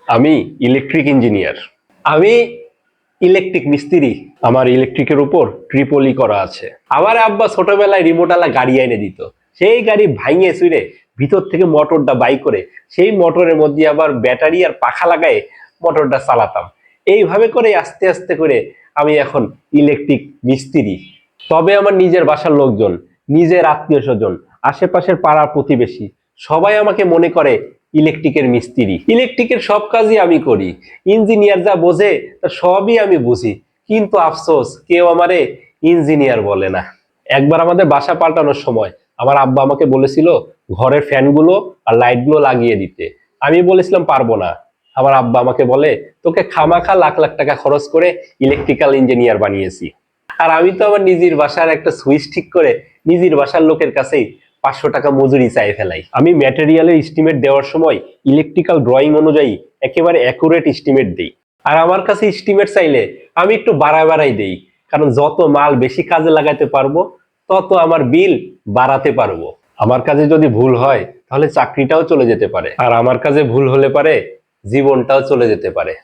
আমি electric engineer. আমি electric মিস্ত্রি। আমার ইলেকট্রিকের উপর ট্রিপলি করা আছে। আমার আব্বা ছোটবেলায় রিমোটওয়ালা গাড়ি এনে দিত। সেই গাড়ি ভাঙিয়ে চুরে ভিতর থেকে মোটরটা বাই করে সেই মোটরের মধ্যে আবার ব্যাটারি আর পাখা লাগায় মোটরটা চালাতাম। এইভাবে করে আস্তে আস্তে করে আমি এখন ইলেকট্রিক মিস্ত্রি। তবে আমার নিজের বাসার লোকজন, নিজের আত্মীয় স্বজন, আশেপাশের পাড়ার প্রতিবেশী সবাই আমাকে মনে করে ইলেকট্রিকের মিস্ত্রি। ইলেকট্রিকের সব কাজই আমি করি। ইঞ্জিনিয়ার যা বোঝে তা সবই আমি বুঝি, কিন্তু আফসোস কেউ আমারে ইঞ্জিনিয়ার বলে না। একবার আমাদের বাসা পাল্টানোর সময় আমার আব্বা আমাকে বলেছিল ঘরের ফ্যানগুলো আর লাইটগুলো লাগিয়ে দিতে। আমি বলেছিলাম পারবো না। আমার আব্বা আমাকে বলে, তোকে খামাখা লাখ লাখ টাকা খরচ করে ইলেকট্রিক্যাল ইঞ্জিনিয়ার বানিয়েছি। আর আমি তো আমার নিজের বাসার একটা সুইচ ঠিক করে নিজের বাসার লোকের কাছেই 500 টাকা মজুরি চাই ফেলাই। আমি ম্যাটেরিয়ালের এস্টিমেট দেওয়ার সময় ইলেকট্রিক্যাল ড্রয়িং অনুযায়ী একেবারে অ্যাকুরেট এস্টিমেট দেই। আর আমার কাছে এস্টিমেট চাইলে আমি একটু বাড়াই দেই, কারণ যত মাল বেশি কাজে লাগাতে পারবো তত আমার বিল বাড়াতে পারবো। আমার কাজে যদি ভুল হয় তাহলে চাকরিটাও চলে যেতে পারে, আর আমার কাজে ভুল হলে পারে জীবনটাও চলে যেতে পারে।